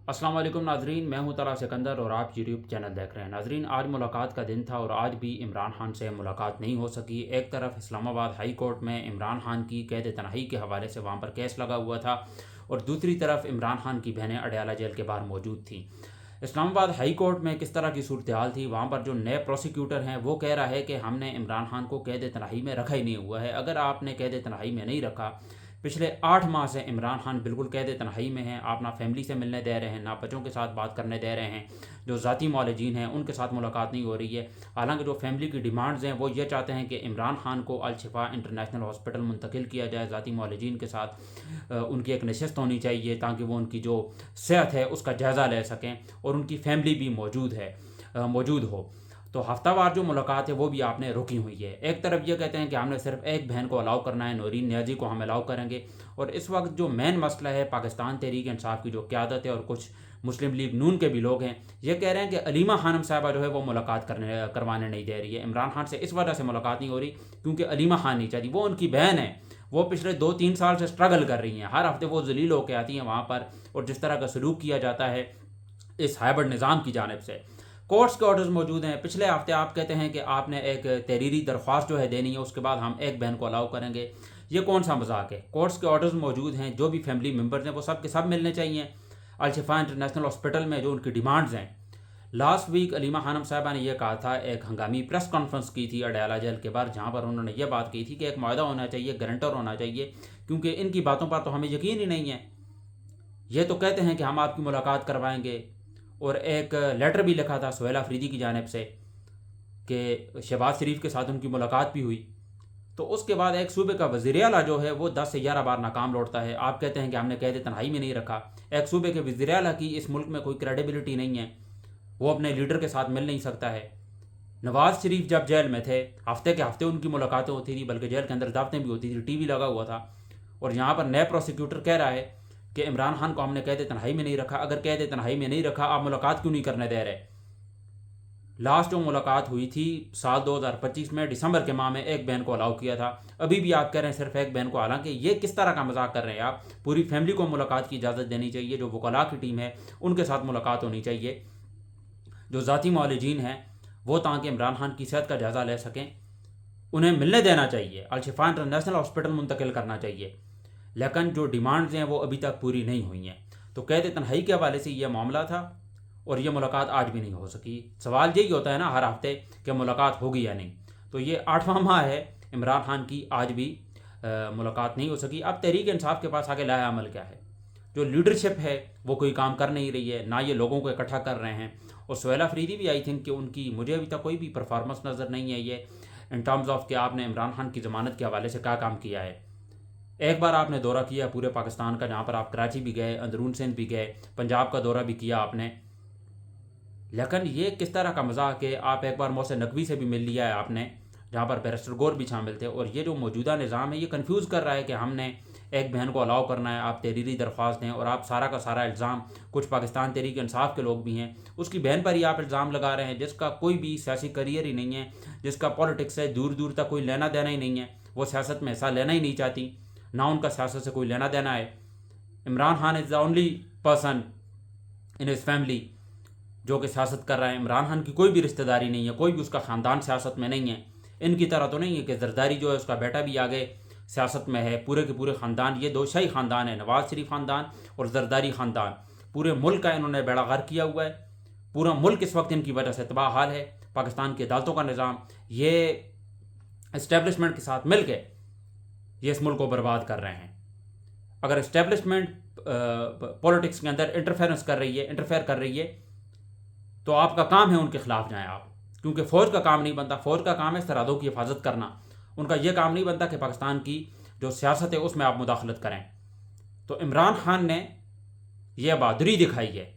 अस्सलाम वालेकुम नाजरीन, मैं हूं तला सिकंदर और आप यूट्यूब चैनल देख रहे हैं। नाजरीन, आज मुलाकात का दिन था और आज भी इमरान खान से मुलाकात नहीं हो सकी। एक तरफ इस्लामाबाद हाई कोर्ट में इमरान खान की कैद तनहाई के हवाले से वहां पर केस लगा हुआ था और दूसरी तरफ इमरान खान की बहनें अडयाला जेल के बाहर मौजूद थीं। इस्लामाबाद हाई कोर्ट में किस तरह की सूरत हाल थी, वहाँ पर जो नए प्रोसिक्यूटर हैं वो कह रहा है कि हमने इमरान खान को कैद तनहाई में रखा ही नहीं हुआ है। अगर आपने कैद तनहाई में नहीं रखा, पिछले 8 माह से इमरान खान बिल्कुल कैद तनहाई में हैं, आप ना फैमिली से मिलने दे रहे हैं, ना बच्चों के साथ बात करने दे रहे हैं, जो ज़ाती मौलजीन हैं उनके साथ मुलाकात नहीं हो रही है। हालांकि जो फैमिली की डिमांड्स हैं वो ये चाहते हैं कि इमरान खान को अल शिफा इंटरनेशनल हॉस्पिटल मुंतकिल किया जाए, ज़ाती मौलजीन के साथ उनकी एक नशस्त होनी चाहिए ताकि वो उनकी जो सेहत है उसका जायज़ा ले सकें और उनकी फैमिली भी मौजूद हो। तो हफ्तावार जो मुलाकात है वो भी आपने रोकी हुई है। एक तरफ ये कहते हैं कि हमने सिर्फ एक बहन को अलाउ करना है, नौरीन नियाजी को हम अलाउ करेंगे। और इस वक्त जो मेन मसला है, पाकिस्तान तहरीक इंसाफ की जो क़यादत है और कुछ मुस्लिम लीग नून के भी लोग हैं, ये कह रहे हैं कि अलीमा खानम साहिबा जो है वो मुलाकात करवाने नहीं दे रही है। इमरान खान से इस वजह से मुलाकात नहीं हो रही क्योंकि अलीमा खान नहीं चाहती, वो उनकी बहन है, वो पिछले 2-3 साल से स्ट्रगल कर रही हैं। हर हफ्ते वो जलील होकर आती हैं वहाँ पर और जिस तरह का सलूक किया जाता है इस हाइब्रिड निज़ाम की जानिब से। कोर्ट्स के ऑर्डर्स मौजूद हैं। पिछले हफ्ते आप कहते हैं कि आपने एक तहरीरी दरख्वास्त जो है देनी है, उसके बाद हम एक बहन को अलाउ करेंगे। ये कौन सा मजाक है? कोर्ट्स के ऑर्डर्स मौजूद हैं, जो भी फैमिली मेम्बर्स हैं वो सब के सब मिलने चाहिए अल शिफा इंटरनेशनल हॉस्पिटल में, जो उनकी डिमांड्स हैं। लास्ट वीक अलीमा खानम साहिबा ने यह कहा था, एक हंगामी प्रेस कॉन्फ्रेंस की थी अडयाला जेल के बाहर, जहाँ पर उन्होंने ये बात की थी कि एक मुआहदा होना चाहिए, गारंटर होना चाहिए, क्योंकि इनकी बातों पर तो हमें यकीन ही नहीं है। ये तो कहते हैं कि हम आपकी मुलाकात करवाएंगे और एक लेटर भी लिखा था सुहेल अफरीदी की जानिब से कि शहबाज शरीफ के साथ उनकी मुलाकात भी हुई। तो उसके बाद एक सूबे का वज़ीर आला जो है वो 10 से 11 बार नाकाम लौटता है। आप कहते हैं कि हमने कैद तन्हाई में नहीं रखा। एक सूबे के वज़ीर आला की इस मुल्क में कोई क्रेडिबिलिटी नहीं है, वो अपने लीडर के साथ मिल नहीं सकता है। नवाज़ शरीफ जब जेल में थे, हफ्ते के हफ्ते उनकी मुलाकातें होती थी, बल्कि जेल के अंदर दावतें भी होती थी, टीवी लगा हुआ था। और यहाँ पर नए प्रोसिक्यूटर कह रहा है कि इमरान खान को हमने कैद तन्हाई में नहीं रखा। अगर कैद तन्हाई में नहीं रखा, आप मुलाकात क्यों नहीं करने दे रहे? लास्ट जो मुलाकात हुई थी साल 2025 में दिसंबर के माह में एक बहन को अलाउ किया था। अभी भी आप कह रहे हैं सिर्फ एक बहन को। हालांकि ये किस तरह का मजाक कर रहे हैं आप? पूरी फैमिली को मुलाकात की इजाज़त देनी चाहिए। जो वकला की टीम है उनके साथ मुलाकात होनी चाहिए। जो ज़ाती मौलजीन हैं वो ताकि इमरान खान की सेहत का जायज़ा ले सकें, उन्हें मिलने देना चाहिए, अल शिफा इंटरनेशनल हॉस्पिटल मुंतकिल करना चाहिए। लेकिन जो डिमांड्स हैं वो अभी तक पूरी नहीं हुई हैं। तो कैद तन्हाई के हवाले से ये मामला था और ये मुलाकात आज भी नहीं हो सकी। सवाल यही होता है ना हर हफ्ते कि मुलाकात होगी या नहीं। तो ये 8वां माह है इमरान खान की, आज भी मुलाकात नहीं हो सकी। अब तहरीक इंसाफ के पास आगे लाया अमल क्या है? जो लीडरशिप है वो कोई काम कर नहीं रही है, ना ये लोगों को इकट्ठा कर रहे हैं। और सुहेल अफरीदी भी आई थिंक कि उनकी, मुझे अभी तक कोई भी परफॉर्मेंस नज़र नहीं है ये इन टर्म्स ऑफ कि आपने इमरान खान की ज़मानत के हवाले से क्या काम किया है। एक बार आपने दौरा किया पूरे पाकिस्तान का, जहाँ पर आप कराची भी गए, अंदरून सिंध भी गए, पंजाब का दौरा भी किया आपने। लेकिन ये किस तरह का मजाक है? आप एक बार मोहसिन नकवी से भी मिल लिया है आपने, जहाँ पर बैरिस्टर गौर भी शामिल थे। और ये जो मौजूदा निज़ाम है ये कन्फ्यूज़ कर रहा है कि हमने एक बहन को अलाउ करना है, आप तहरीरी दरख्वास्त दें। और आप सारा का सारा इल्ज़ाम, कुछ पाकिस्तान तहरीक इंसाफ के लोग भी हैं, उसकी बहन पर ही आप इल्ज़ाम लगा रहे हैं, जिसका कोई भी सियासी करियर ही नहीं है, जिसका पॉलिटिक्स से दूर दूर तक कोई लेना देना ही नहीं है। वो सियासत में हिस्सा लेना ही नहीं चाहती, ना उनका सियासत से कोई लेना देना है। Imran Khan is the only person in his family जो कि सियासत कर रहा है। इमरान खान की कोई भी रिश्तेदारी नहीं है, कोई भी उसका ख़ानदान सियासत में नहीं है। इनकी तरह तो नहीं है कि जरदारी जो है उसका बेटा भी आगे सियासत में है। पूरे के पूरे ख़ानदान, ये दो शाही ख़ानदान है, नवाज़ शरीफ ख़ानदान और जरदारी ख़ानदान। पूरे मुल्क का इन्होंने बेड़ा गर्क किया हुआ है। पूरा मुल्क इस वक्त इनकी वजह से तबाह हाल है। पाकिस्तान की अदालतों का निज़ाम, ये इस्टेब्लिशमेंट के साथ मिल के ये इस मुल्क को बर्बाद कर रहे हैं। अगर इस्टेब्लिशमेंट पॉलिटिक्स के अंदर इंटरफेयर कर रही है तो आपका काम है उनके खिलाफ जाएं आप, क्योंकि फ़ौज का काम नहीं बनता। फ़ौज का काम है सरहदों की हिफाजत करना। उनका यह काम नहीं बनता कि पाकिस्तान की जो सियासत है उसमें आप मुदाखलत करें। तो इमरान खान ने यह बहादुरी दिखाई है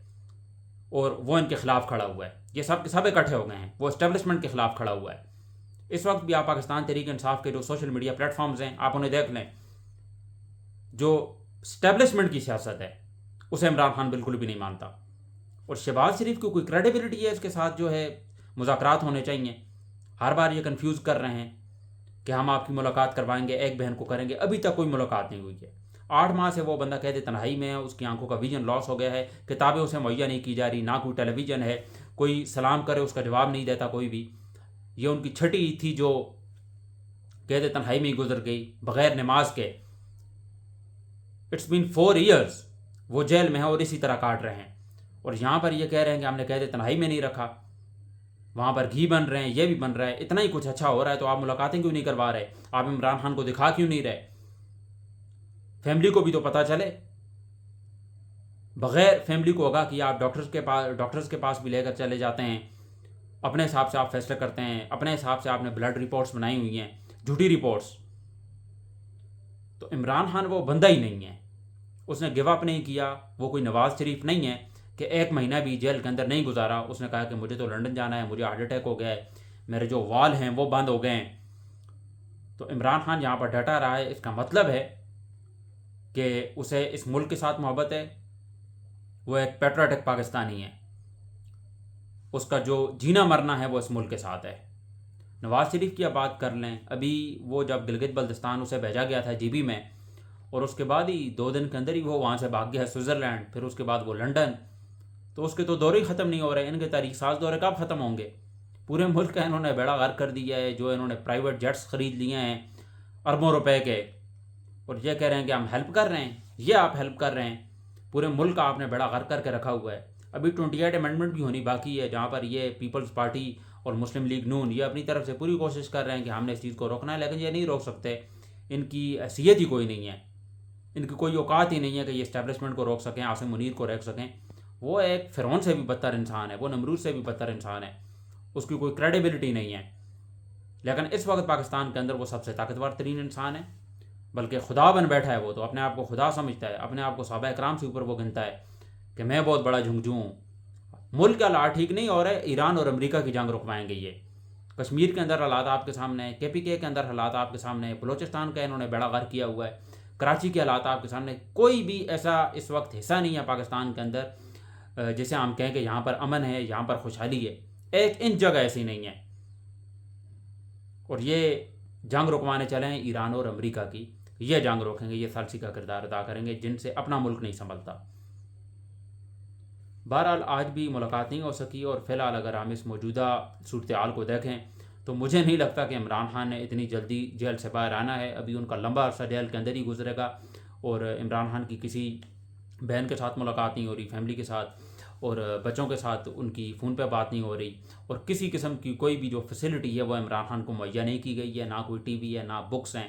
और वो इनके खिलाफ खड़ा हुआ है। ये सब के सब इकट्ठे हो गए हैं, वो इस्टेब्लिशमेंट के खिलाफ खड़ा हुआ है। इस वक्त भी आप पाकिस्तान तहरीक इंसाफ के जो सोशल मीडिया प्लेटफॉर्म्स हैं आप उन्हें देख लें, जो इस्टेब्लिशमेंट की सियासत है उसे इमरान खान बिल्कुल भी नहीं मानता। और शहबाज शरीफ की कोई क्रेडिबिलिटी है इसके साथ जो है मुज़ाकरात होने चाहिए। हर बार ये कंफ्यूज कर रहे हैं कि हम आपकी मुलाकात करवाएंगे, एक बहन को करेंगे। अभी तक कोई मुलाकात नहीं हुई है। 8 ماہ سے وہ بندہ قید تنہائی میں ہے، اس کی آنکھوں کا ویژن لاس ہو گیا ہے، کتابیں اسے مہیا نہیں کی جا رہی، نہ کوئی ٹیلی ویژن ہے، کوئی سلام کرے اس کا جواب نہیں دیتا کوئی بھی. یہ ان کی چھٹی عید تھی جو قید تنہائی میں ہی گزر گئی بغیر نماز کے. اٹس بین 4 ایئرس وہ جیل میں ہیں اور اسی طرح کاٹ رہے ہیں. اور یہاں پر یہ کہہ رہے ہیں کہ ہم نے قید تنہائی میں نہیں رکھا، وہاں پر گھی بن رہے ہیں، یہ بھی بن رہا ہے، اتنا ہی کچھ اچھا ہو رہا ہے تو آپ ملاقاتیں کیوں نہیں کروا رہے؟ آپ عمران خان کو دکھا کیوں نہیں رہے؟ فیملی کو بھی تو پتہ چلے. بغیر فیملی کو ہوگا کہ آپ ڈاکٹرز کے پاس بھی لے کر چلے جاتے ہیں، اپنے حساب سے آپ فیصلے کرتے ہیں، اپنے حساب سے آپ نے بلڈ رپورٹس بنائی ہوئی ہیں، جھوٹی رپورٹس. تو عمران خان وہ بندہ ہی نہیں ہے، اس نے گیو اپ نہیں کیا. وہ کوئی نواز شریف نہیں ہے کہ 1 مہینہ بھی جیل کے اندر نہیں گزارا. اس نے کہا کہ مجھے تو لنڈن جانا ہے، مجھے ہارٹ اٹیک ہو گیا ہے، میرے جو وال ہیں وہ بند ہو گئے ہیں. تو عمران خان یہاں پر ڈٹا رہا ہے، اس کا مطلب ہے کہ اسے اس ملک کے ساتھ محبت ہے، وہ ایک پیٹریوٹک پاکستانی ہے، اس کا جو جینا مرنا ہے وہ اس ملک کے ساتھ ہے. نواز شریف کی آپ بات کر لیں، ابھی وہ جب گلگت بلتستان اسے بھیجا گیا تھا جی بی میں، اور اس کے بعد ہی 2 دن کے اندر ہی وہ وہاں سے بھاگ گیا ہے سوئٹزرلینڈ، پھر اس کے بعد وہ لنڈن. تو اس کے تو دورے ہی ختم نہیں ہو رہے. ان کے تاریخ ساز دورے کب ختم ہوں گے؟ پورے ملک کا انہوں نے بیڑا غرق کر دیا ہے. جو انہوں نے پرائیویٹ جیٹس خرید لیے ہیں اربوں روپے کے، اور یہ کہہ رہے ہیں کہ ہم ہیلپ کر رہے ہیں. یہ آپ ہیلپ کر رہے ہیں؟ پورے ملک کا آپ نے بیڑا غرق کر کے رکھا ہوا ہے. ابھی 28 امینڈمنٹ بھی ہونی باقی ہے، جہاں پر یہ پیپلز پارٹی اور مسلم لیگ نون یہ اپنی طرف سے پوری کوشش کر رہے ہیں کہ ہم نے اس چیز کو روکنا ہے، لیکن یہ نہیں روک سکتے. ان کی حیثیت ہی کوئی نہیں ہے، ان کی کوئی اوقات ہی نہیں ہے کہ یہ اسٹیبلشمنٹ کو روک سکیں، عاصم منیر کو روک سکیں. وہ ایک فرعون سے بھی بدتر انسان ہے، وہ نمرود سے بھی بدتر انسان ہے، اس کی کوئی کریڈیبلٹی نہیں ہے. لیکن اس وقت پاکستان کے اندر وہ سب سے طاقتور ترین انسان ہے، بلکہ خدا بن بیٹھا ہے. وہ تو اپنے آپ کو خدا سمجھتا ہے، اپنے آپ کو صحابہ اکرام سے اوپر وہ گنتا ہے کہ میں بہت بڑا جھنجھو ہوں. ملک کا حالات ٹھیک نہیں ہو رہا ہے، ایران اور امریکہ کی جنگ رکوائیں گے. یہ کشمیر کے اندر حالات آپ کے سامنے، کے پی کے اندر حالات آپ کے سامنے، بلوچستان کا انہوں نے بیڑا غرق کیا ہوا ہے، کراچی کے حالات آپ کے سامنے. کوئی بھی ایسا اس وقت حصہ نہیں ہے پاکستان کے اندر جسے ہم کہیں کہ یہاں پر امن ہے، یہاں پر خوشحالی ہے. ایک انچ جگہ ایسی نہیں ہے. اور یہ جنگ رکوانے چلے ہیں ایران اور امریکہ کی، یہ جنگ روکیں گے، یہ ثالثی کا کردار ادا کریں گے جن سے اپنا ملک نہیں سنبھلتا. بہرحال آج بھی ملاقات نہیں ہو سکی، اور فی الحال اگر ہم اس موجودہ صورتحال کو دیکھیں تو مجھے نہیں لگتا کہ عمران خان نے اتنی جلدی جیل سے باہر آنا ہے. ابھی ان کا لمبا عرصہ جیل کے اندر ہی گزرے گا، اور عمران خان کی کسی بہن کے ساتھ ملاقات نہیں ہو رہی، فیملی کے ساتھ اور بچوں کے ساتھ ان کی فون پہ بات نہیں ہو رہی، اور کسی قسم کی کوئی بھی جو فیسلٹی ہے وہ عمران خان کو مہیا نہیں کی گئی ہے. نہ کوئی ٹی وی ہے، نہ بکس ہیں،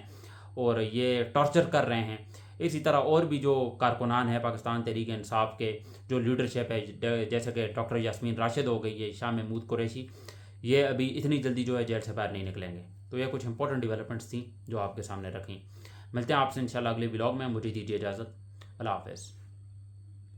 اور یہ ٹارچر کر رہے ہیں. اسی طرح اور بھی جو کارکنان ہیں پاکستان تحریک انصاف کے، جو لیڈرشپ ہے، جیسے کہ ڈاکٹر یاسمین راشد ہو گئی ہے، شاہ محمود قریشی، یہ ابھی اتنی جلدی جو ہے جیل سے باہر نہیں نکلیں گے. تو یہ کچھ امپورٹنٹ ڈیولپمنٹس تھیں جو آپ کے سامنے رکھیں. ملتے ہیں آپ سے انشاءاللہ اگلے ولاگ میں. مجھے دیجیے اجازت. اللہ حافظ.